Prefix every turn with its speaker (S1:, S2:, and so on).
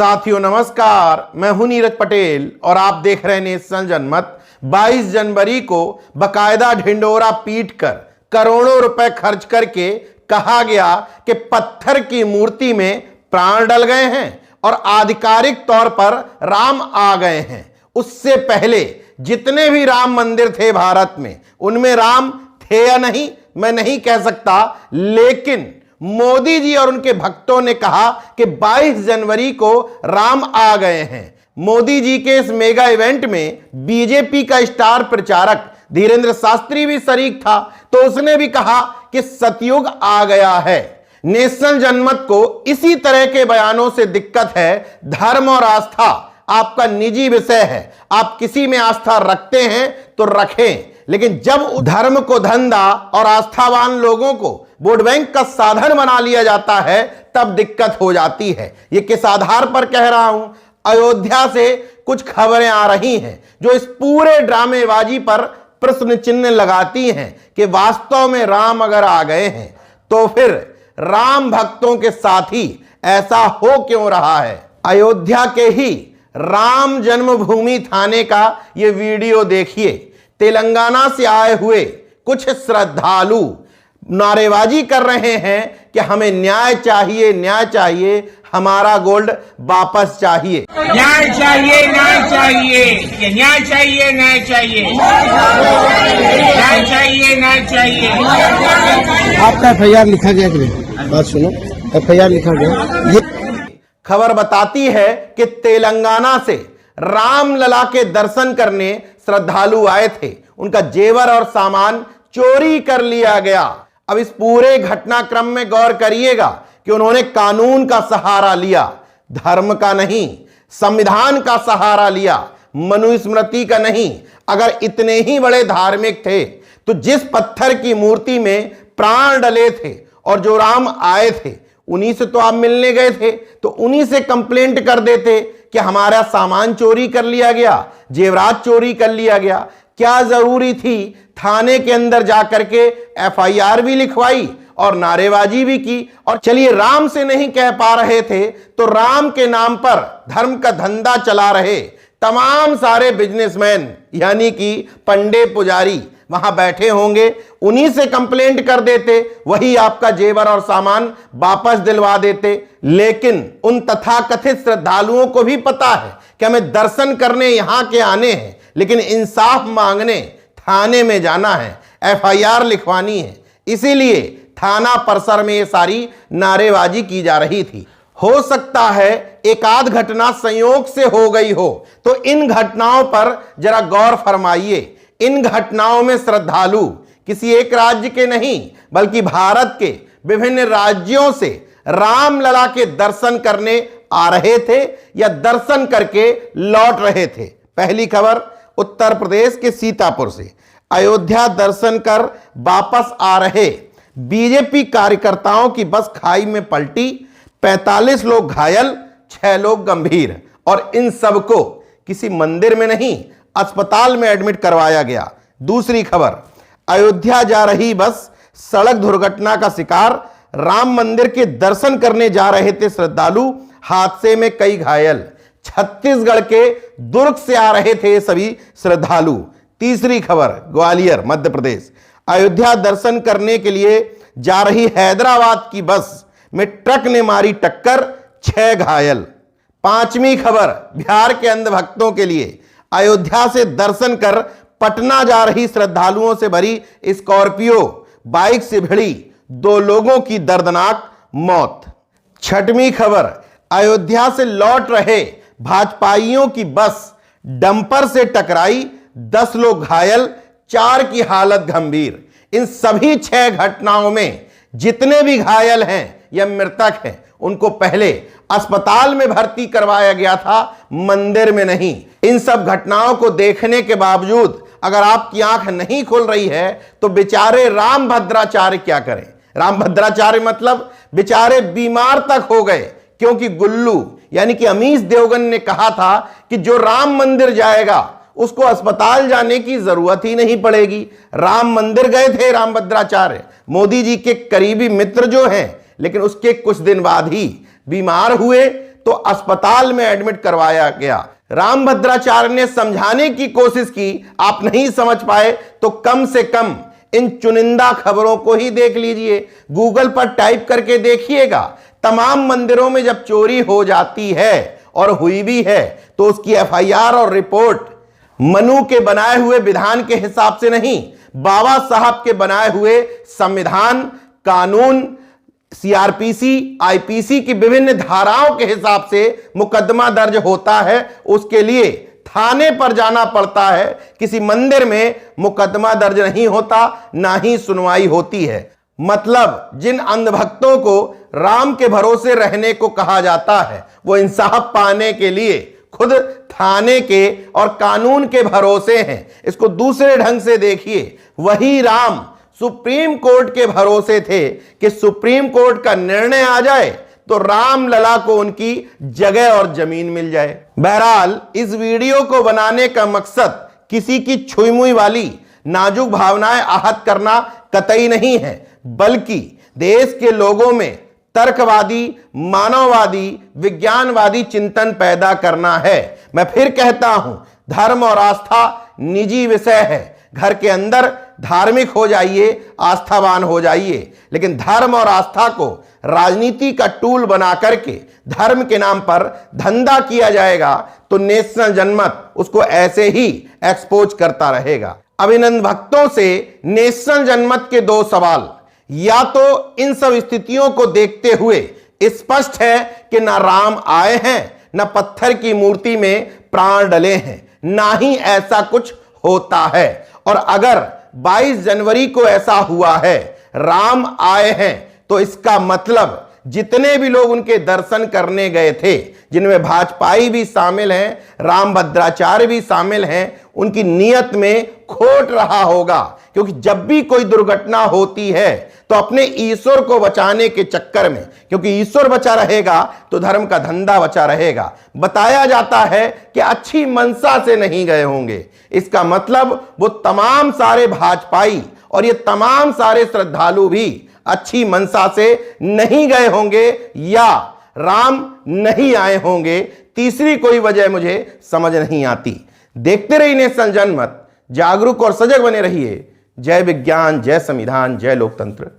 S1: साथियों नमस्कार, मैं हूं नीरज पटेल और आप देख रहे हैं नेशनल जनमत। 22 जनवरी को बकायदा ढिंडोरा पीटकर करोड़ों रुपए खर्च करके कहा गया कि पत्थर की मूर्ति में प्राण डल गए हैं और आधिकारिक तौर पर राम आ गए हैं। उससे पहले जितने भी राम मंदिर थे भारत में, उनमें राम थे या नहीं मैं नहीं कह सकता, लेकिन मोदी जी और उनके भक्तों ने कहा कि 22 जनवरी को राम आ गए हैं। मोदी जी के इस मेगा इवेंट में बीजेपी का स्टार प्रचारक धीरेंद्र शास्त्री भी शरीक था, तो उसने भी कहा कि सतयुग आ गया है। नेशनल जनमत को इसी तरह के बयानों से दिक्कत है। धर्म और आस्था आपका निजी विषय है, आप किसी में आस्था रखते हैं तो रखें, लेकिन जब धर्म को धंधा और आस्थावान लोगों को वोट बैंक का साधन बना लिया जाता है तब दिक्कत हो जाती है। ये किस आधार पर कह रहा हूं? अयोध्या से कुछ खबरें आ रही हैं जो इस पूरे ड्रामेबाजी पर प्रश्न चिन्ह लगाती हैं कि वास्तव में राम अगर आ गए हैं तो फिर राम भक्तों के साथ ही ऐसा हो क्यों रहा है। अयोध्या के ही राम जन्मभूमि थाने का ये वीडियो देखिए। तेलंगाना से आए हुए कुछ श्रद्धालु नारेबाजी कर रहे हैं कि हमें न्याय चाहिए, न्याय चाहिए, हमारा गोल्ड वापस चाहिए,
S2: न्याय चाहिए, न्याय चाहिए, न्याय चाहिए, न्याय चाहिए, न्याय चाहिए, न्याय चाहिए।
S3: आपका FIR लिखा गया कि नहीं? बात सुनो, FIR लिखा गया। ये
S1: खबर बताती है कि तेलंगाना से रामलला के दर्शन करने श्रद्धालु आए थे, उनका जेवर और सामान चोरी कर लिया गया। अब इस पूरे घटनाक्रम में गौर करिएगा कि उन्होंने कानून का सहारा लिया, धर्म का नहीं, संविधान का सहारा लिया, मनुस्मृति का नहीं। अगर इतने ही बड़े धार्मिक थे तो जिस पत्थर की मूर्ति में प्राण डले थे और जो राम आए थे उन्हीं से तो आप मिलने गए थे, तो उन्हीं से कंप्लेंट कर देते कि हमारा सामान चोरी कर लिया गया, जेवरात चोरी कर लिया गया। क्या जरूरी थी थाने के अंदर जाकर के FIR भी लिखवाई और नारेबाजी भी की? और चलिए राम से नहीं कह पा रहे थे तो राम के नाम पर धर्म का धंधा चला रहे तमाम सारे बिजनेसमैन यानी कि पंडे पुजारी वहां बैठे होंगे, उन्हीं से कंप्लेंट कर देते, वही आपका जेवर और सामान वापस दिलवा देते। लेकिन उन तथाकथित श्रद्धालुओं को भी पता है कि हमें दर्शन करने यहां के आने हैं, लेकिन इंसाफ मांगने थाने में जाना है, FIR लिखवानी है। इसीलिए थाना परिसर में ये सारी नारेबाजी की जा रही थी। हो सकता है एक आध घटना संयोग से हो गई हो, तो इन घटनाओं पर जरा गौर फरमाइए। इन घटनाओं में श्रद्धालु किसी एक राज्य के नहीं बल्कि भारत के विभिन्न राज्यों से रामलला के दर्शन करने आ रहे थे या दर्शन करके लौट रहे थे। पहली खबर उत्तर प्रदेश के सीतापुर से। अयोध्या दर्शन कर वापस आ रहे बीजेपी कार्यकर्ताओं की बस खाई में पलटी, 45 लोग घायल, 6 लोग गंभीर, और इन सबको किसी मंदिर में नहीं अस्पताल में एडमिट करवाया गया। दूसरी खबर, अयोध्या जा रही बस सड़क दुर्घटना का शिकार, राम मंदिर के दर्शन करने जा रहे थे श्रद्धालु, हादसे में कई घायल। छत्तीसगढ़ के दुर्ग से आ रहे थे सभी श्रद्धालु। तीसरी खबर, ग्वालियर मध्य प्रदेश, अयोध्या दर्शन करने के लिए जा रही हैदराबाद की बस में ट्रक ने मारी टक्कर, 6 घायल। पांचवी खबर, बिहार के अंध भक्तों के लिए, अयोध्या से दर्शन कर पटना जा रही श्रद्धालुओं से भरी स्कॉर्पियो बाइक से भिड़ी, 2 लोगों की दर्दनाक मौत। छठवीं खबर, अयोध्या से लौट रहे भाजपाइयों की बस डंपर से टकराई, 10 लोग घायल, 4 की हालत गंभीर। इन सभी 6 घटनाओं में जितने भी घायल हैं या मृतक हैं उनको पहले अस्पताल में भर्ती करवाया गया था, मंदिर में नहीं। इन सब घटनाओं को देखने के बावजूद अगर आपकी आंख नहीं खुल रही है तो बेचारे रामभद्राचार्य क्या करें। रामभद्राचार्य मतलब बेचारे बीमार तक हो गए, क्योंकि गुल्लू यानी कि अमीश देवगन ने कहा था कि जो राम मंदिर जाएगा उसको अस्पताल जाने की जरूरत ही नहीं पड़ेगी। राम मंदिर गए थे रामभद्राचार्य, मोदी जी के करीबी मित्र जो हैं, लेकिन उसके कुछ दिन बाद ही बीमार हुए तो अस्पताल में एडमिट करवाया गया। रामभद्राचार्य ने समझाने की कोशिश की, आप नहीं समझ पाए तो कम से कम इन चुनिंदा खबरों को ही देख लीजिए, गूगल पर टाइप करके देखिएगा। तमाम मंदिरों में जब चोरी हो जाती है और हुई भी है तो उसकी एफआईआर और रिपोर्ट मनु के बनाए हुए विधान के हिसाब से नहीं, बाबा साहब के बनाए हुए संविधान, कानून, सीआरपीसी, आईपीसी की विभिन्न धाराओं के हिसाब से मुकदमा दर्ज होता है। उसके लिए थाने पर जाना पड़ता है, किसी मंदिर में मुकदमा दर्ज नहीं होता, ना ही सुनवाई होती है। मतलब जिन अंधभक्तों को राम के भरोसे रहने को कहा जाता है, वो इंसाफ पाने के लिए खुद थाने के और कानून के भरोसे हैं। इसको दूसरे ढंग से देखिए, वही राम सुप्रीम कोर्ट के भरोसे थे कि सुप्रीम कोर्ट का निर्णय आ जाए तो राम लला को उनकी जगह और जमीन मिल जाए। बहरहाल इस वीडियो को बनाने का मकसद किसी की छुई मुई वाली नाजुक भावनाएं आहत करना कतई नहीं है, बल्कि देश के लोगों में तर्कवादी, मानववादी, विज्ञानवादी चिंतन पैदा करना है। मैं फिर कहता हूं, धर्म और आस्था निजी विषय है। घर के अंदर धार्मिक हो जाइए, आस्थावान हो जाइए, लेकिन धर्म और आस्था को राजनीति का टूल बना करके धर्म के नाम पर धंधा किया जाएगा तो नेशनल जनमत उसको ऐसे ही एक्सपोज करता रहेगा। अब इन भक्तों से नेशनल जनमत के दो सवाल, या तो इन सब स्थितियों को देखते हुए स्पष्ट है कि ना राम आए हैं, ना पत्थर की मूर्ति में प्राण डले हैं, ना ही ऐसा कुछ होता है। और अगर 22 जनवरी को ऐसा हुआ है, राम आए हैं, तो इसका मतलब जितने भी लोग उनके दर्शन करने गए थे, जिनमें भाजपाई भी शामिल हैं, रामभद्राचार्य भी शामिल हैं, उनकी नीयत में खोट रहा होगा। क्योंकि जब भी कोई दुर्घटना होती है तो अपने ईश्वर को बचाने के चक्कर में, क्योंकि ईश्वर बचा रहेगा तो धर्म का धंधा बचा रहेगा, बताया जाता है कि अच्छी मनसा से नहीं गए होंगे। इसका मतलब वो तमाम सारे भाजपाई और ये तमाम सारे श्रद्धालु भी अच्छी मनसा से नहीं गए होंगे या राम नहीं आए होंगे। तीसरी कोई वजह मुझे समझ नहीं आती। देखते रहिए नेशनल जनमत, जागरूक और सजग बने रहिए। जय विज्ञान, जय संविधान, जय लोकतंत्र।